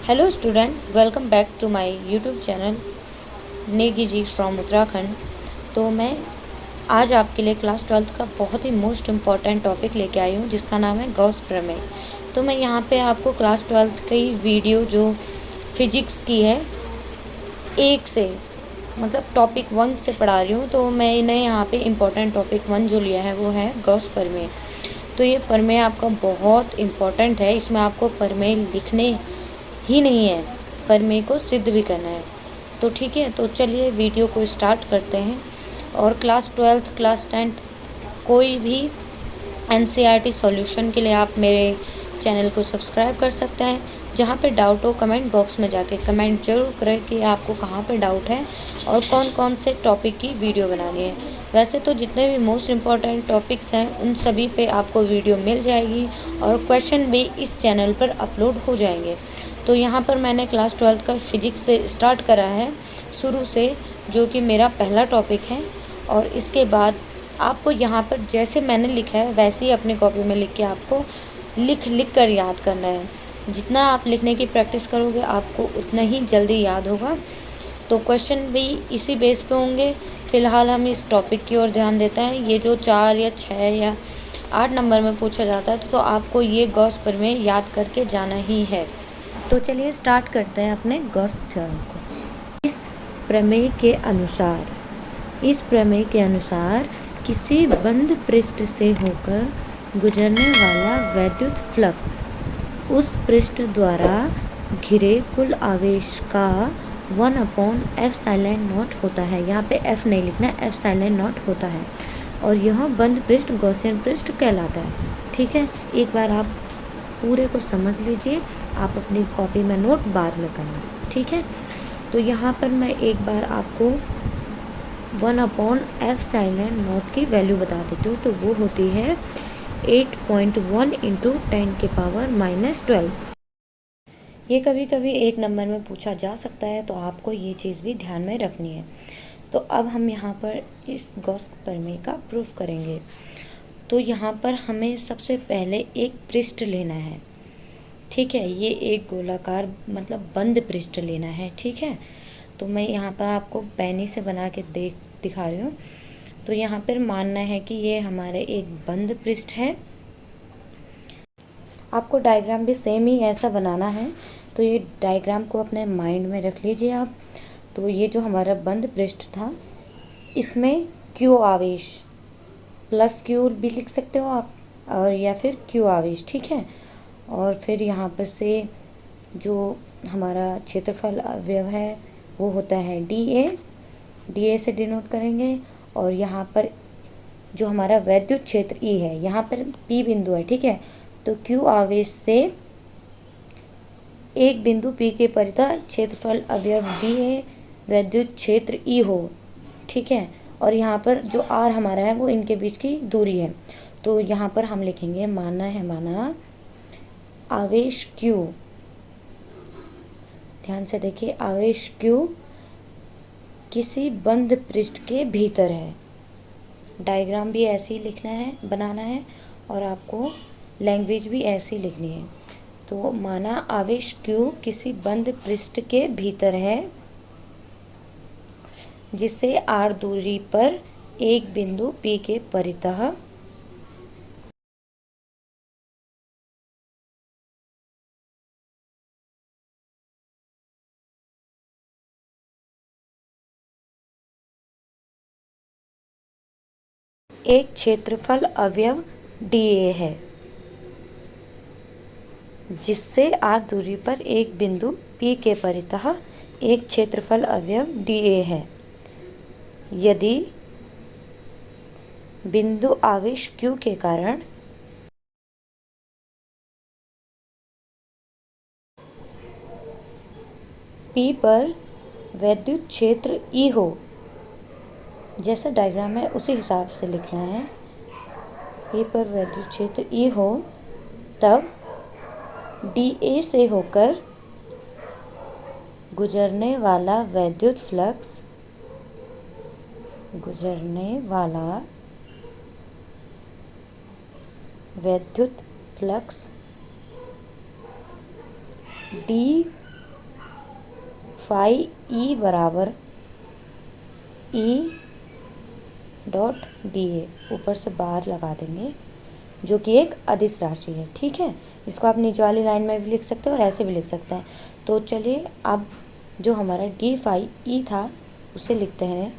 Hello student, welcome back to my YouTube channel Negi ji from Uttarakhand. तो मैं आज आपके लिए क्लास 12th का बहुत ही मोस्ट इम्पॉर्टेंट टॉपिक लेके आई हूँ जिसका नाम है गॉस प्रमेय। तो मैं यहाँ पे आपको क्लास 12th की वीडियो जो फिजिक्स की है एक से मतलब टॉपिक 1 से पढ़ा रही हूँ। तो मैंने यहाँ पे इम्पॉर्टेंट टॉपिक 1 जो लिया है वो है गॉस प्रमेय। तो ये प्रमेय आपका बहुत इम्पॉर्टेंट है। इसमें आपको प्रमेय लिखने ही नहीं है, प्रमेय को सिद्ध भी करना है। तो ठीक है, तो चलिए वीडियो को स्टार्ट करते हैं। और क्लास 12th क्लास 10th कोई भी एनसीईआरटी सॉल्यूशन के लिए आप मेरे चैनल को सब्सक्राइब कर सकते हैं। जहाँ पे डाउट हो कमेंट बॉक्स में जाके कमेंट जरूर करें कि आपको कहाँ पे डाउट है और कौन कौन से टॉपिक की वीडियो बनानी है। वैसे तो जितने भी मोस्ट इम्पॉर्टेंट टॉपिक्स हैं उन सभी पे आपको वीडियो मिल जाएगी और क्वेश्चन भी इस चैनल पर अपलोड हो जाएंगे। तो यहाँ पर मैंने क्लास 12th का फिजिक्स से स्टार्ट करा है शुरू से, जो कि मेरा पहला टॉपिक है। और इसके बाद आपको यहाँ पर जैसे मैंने लिखा है वैसे ही अपनी कॉपी में लिख के आपको लिख कर याद करना है। जितना आप लिखने की प्रैक्टिस करोगे आपको उतना ही जल्दी याद होगा। तो क्वेश्चन भी इसी बेस पे होंगे। फ़िलहाल हम इस टॉपिक की ओर ध्यान देते हैं। ये जो 4 या 6 या 8 नंबर में पूछा जाता है तो आपको ये गॉस प्रमेय याद करके जाना ही है। तो चलिए स्टार्ट करते हैं अपने गॉस थ्योरम को। इस प्रमेय के अनुसार किसी बंद पृष्ठ से होकर गुजरने वाला वैद्युत फ्लक्स उस पृष्ठ द्वारा घिरे कुल आवेश का 1/ε0 होता है। यहाँ पे F नहीं लिखना है, ε0 होता है। और यह बंद पृष्ठ गॉसियन पृष्ठ कहलाता है। ठीक है, एक बार आप पूरे को समझ लीजिए, आप अपनी कॉपी में नोट बाद में करना। ठीक है, तो यहाँ पर मैं एक बार आपको 1/ε0 की वैल्यू बता देती हूँ। तो वो होती है 8.1 × 10⁻⁻12। ये कभी कभी एक नंबर में पूछा जा सकता है, तो आपको ये चीज़ भी ध्यान में रखनी है। तो अब हम यहाँ पर इस गॉस प्रमेय का प्रूफ करेंगे। तो यहाँ पर हमें सबसे पहले एक पृष्ठ लेना है। ठीक है, ये एक गोलाकार मतलब बंद पृष्ठ लेना है। ठीक है, तो मैं यहाँ पर आपको पैनी से बना के दिखा रही हूँ। तो यहाँ पर मानना है कि ये हमारे एक बंद पृष्ठ है। आपको डायग्राम भी सेम ही ऐसा बनाना है। तो ये डायग्राम को अपने माइंड में रख लीजिए आप। तो ये जो हमारा बंद पृष्ठ था इसमें क्यू आवेश प्लस क्यू भी लिख सकते हो आप, और या फिर क्यू आवेश। ठीक है, और फिर यहाँ पर से जो हमारा क्षेत्रफल अवयव है वो होता है डी ए से डिनोट करेंगे। और यहाँ पर जो हमारा वैद्युत क्षेत्र ई है, यहाँ पर पी बिंदु है। ठीक है, तो क्यू आवेश से एक बिंदु पी के परितः क्षेत्रफल अवयव डी ए वैद्युत क्षेत्र ई हो। ठीक है, और यहाँ पर जो आर हमारा है वो इनके बीच की दूरी है। तो यहाँ पर हम लिखेंगे माना आवेश Q। ध्यान से देखिए, आवेश Q किसी बंद पृष्ठ के भीतर है। डायग्राम भी ऐसे ही लिखना है, बनाना है, और आपको लैंग्वेज भी ऐसी लिखनी है। तो माना आवेश Q किसी बंद पृष्ठ के भीतर है जिससे r दूरी पर एक बिंदु P के परितः एक क्षेत्रफल अवयव dA है, जिससे r दूरी पर एक बिंदु P के परितः एक क्षेत्रफल अवयव dA है। यदि बिंदु आवेश Q के कारण P पर वैद्युत क्षेत्र E हो, जैसा डायग्राम है उसी हिसाब से लिखना है। P पर वैद्युत क्षेत्र E हो, तब dA से होकर गुजरने वाला वैद्युत फ्लक्स d फाई ई बराबर ई डॉट डी ए, ऊपर से बाहर लगा देंगे, जो कि एक अदिश राशि है। ठीक है, इसको आप नीचे वाली लाइन में भी लिख सकते हैं और ऐसे भी लिख सकते हैं। तो चलिए अब जो हमारा डी फाई ई था उसे लिखते हैं।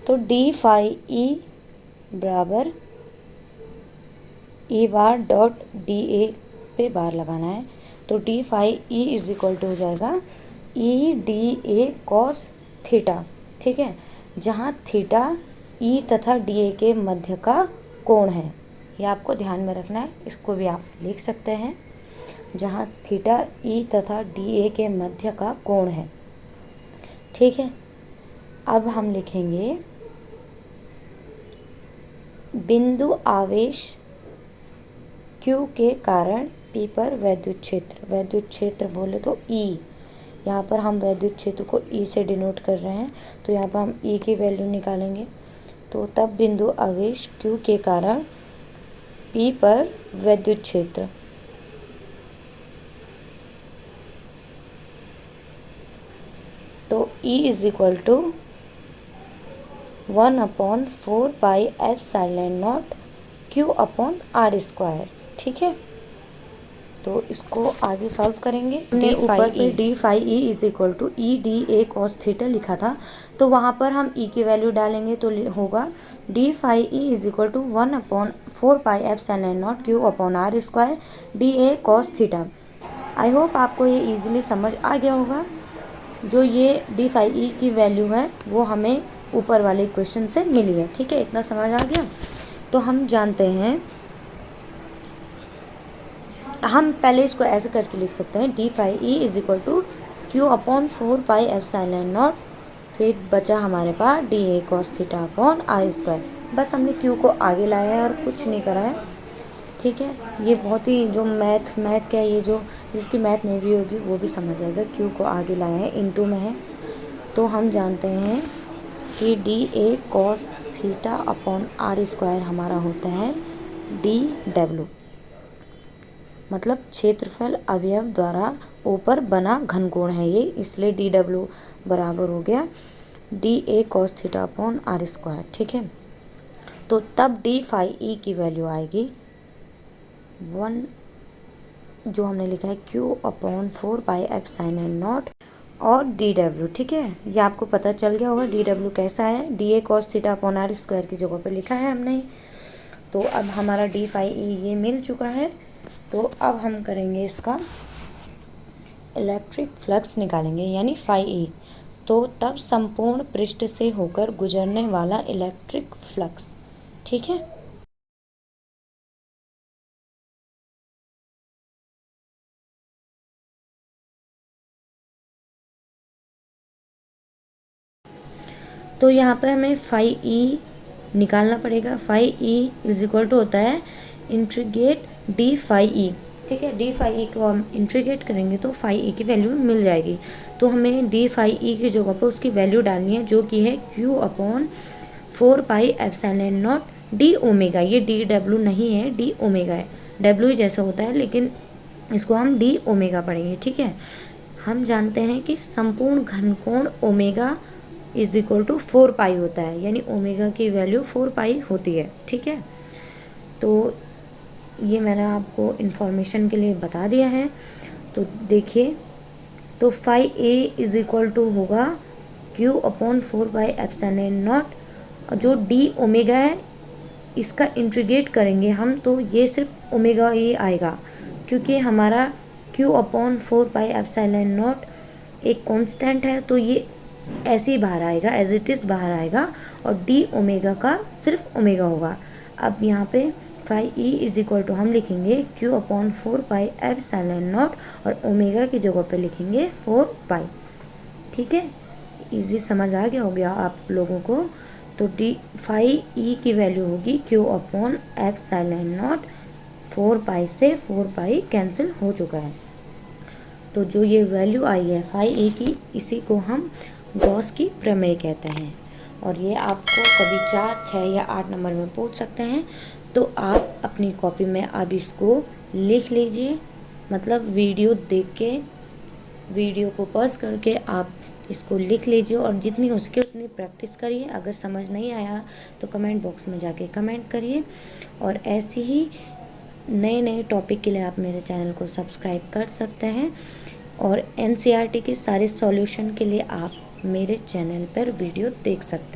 तो डी फाई ई बराबर ई बार डॉट डी ए पे बार लगाना है। तो d phi E is equal to हो जाएगा E d A cos theta. ठीक है, जहाँ थीटा ई तथा डी ए के मध्य का कोण है, ये आपको ध्यान में रखना है। इसको भी आप लिख सकते हैं, जहाँ थीटा ई तथा डी ए के मध्य का कोण है। ठीक है, अब हम लिखेंगे बिंदु आवेश Q के कारण P पर वैद्युत क्षेत्र, वैद्युत क्षेत्र बोले तो E, यहाँ पर हम वैद्युत क्षेत्र को E से डिनोट कर रहे हैं, तो यहाँ पर हम E की वैल्यू निकालेंगे। तो तब बिंदु आवेश Q के कारण P पर वैद्युत क्षेत्र, तो E is equal to 1/4πε0 Q/r²। ठीक है, तो इसको आगे सॉल्व करेंगे। हमने ऊपर पे d phi E is equal to E d A cos theta लिखा था, तो वहाँ पर हम ई की वैल्यू डालेंगे तो होगा d phi E is equal to 1/4πε0 Q/r² d A cos theta. I hope आपको ये इजीली समझ आ गया होगा। जो ये डी फाई ई की वैल्यू है वो हमें ऊपर वाले इक्वेशन से मिली है। ठीक है, इतना समझ आ गया। तो हम जानते हैं, हम पहले इसको ऐसे करके लिख सकते हैं, d phi E is equal to Q/4πε0, फिर बचा हमारे पास d A cos theta upon r²। बस हमने Q को आगे लाया है और कुछ नहीं करा है। ठीक है, ये बहुत ही जो मैथ क्या है, ये जो जिसकी मैथ नहीं भी होगी वो भी समझ जाएगा। Q को आगे लाया है, इनटू में है, तो हम जानते हैं कि D A cos theta upon r² हमारा होता है डी डब्ल्यू, मतलब क्षेत्रफल अवयव द्वारा ऊपर बना घनकोण है ये, इसलिए डी डब्ल्यू बराबर हो गया D A cos theta upon r²। ठीक है, तो तब डी फाई ई की वैल्यू आएगी 1, जो हमने लिखा है Q/4πε0 और डी डब्ल्यू। ठीक है, ये आपको पता चल गया होगा डी डब्ल्यू कैसा है, D A cos theta upon r² की जगह पे लिखा है हमने। तो अब हमारा डी फाई ई ये मिल चुका है। तो अब हम करेंगे इसका इलेक्ट्रिक फ्लक्स निकालेंगे, यानी फाई ई। तो तब संपूर्ण पृष्ठ से होकर गुजरने वाला इलेक्ट्रिक फ्लक्स। ठीक है, तो यहाँ पे हमें फाई ई निकालना पड़ेगा। Phi E is equal to होता है इंटीग्रेट डी फाई ई। ठीक है, डी फाई ई को हम इंटीग्रेट करेंगे तो फाई ई की वैल्यू मिल जाएगी। तो हमें डी फाई ई की जगह पर उसकी वैल्यू डालनी है, जो कि है Q/4πε0 डी ओमेगा। ये डी डब्ल्यू नहीं है, डी ओमेगा है। डब्ल्यू ही जैसा होता है लेकिन इसको हम डी ओमेगा पढ़ेंगे। ठीक है, हम जानते हैं कि संपूर्ण घनकोण ओमेगा इज इक्वल टू 4 पाई होता है, यानी ओमेगा की वैल्यू 4 पाई होती है। ठीक है, तो ये मैंने आपको इन्फॉर्मेशन के लिए बता दिया है। तो देखिए, तो phi A is equal to होगा Q/4πε0, जो डी ओमेगा है इसका इंटीग्रेट करेंगे हम तो ये सिर्फ ओमेगा ही आएगा, क्योंकि हमारा Q/4πε0 एक कांस्टेंट है, तो ये ऐसे ही बाहर आएगा, एज इट इज़ बाहर आएगा, और डी ओमेगा का सिर्फ ओमेगा होगा। अब यहाँ पे phi E is equal to हम लिखेंगे Q/4πε0 और ओमेगा की जगह पे लिखेंगे 4 पाई। ठीक है, इजी समझ आ गया हो गया आप लोगों को। तो डी फाई ई की वैल्यू होगी Q/4πε0, 4 पाई से 4 पाई कैंसिल हो चुका है। तो जो ये वैल्यू आई है फाई ई की, इसी को हम गॉस की प्रमेय कहते हैं, और ये आपको कभी 4, 6 या 8 नंबर में पूछ सकते हैं। तो आप अपनी कॉपी में अब इसको लिख लीजिए, मतलब वीडियो देख के वीडियो को पॉज करके आप इसको लिख लीजिए और जितनी हो सके उतनी प्रैक्टिस करिए। अगर समझ नहीं आया तो कमेंट बॉक्स में जाके कमेंट करिए। और ऐसे ही नए नए टॉपिक के लिए आप मेरे चैनल को सब्सक्राइब कर सकते हैं। और एनसीईआरटी के सारे सॉल्यूशन के लिए आप मेरे चैनल पर वीडियो देख सकते हैं।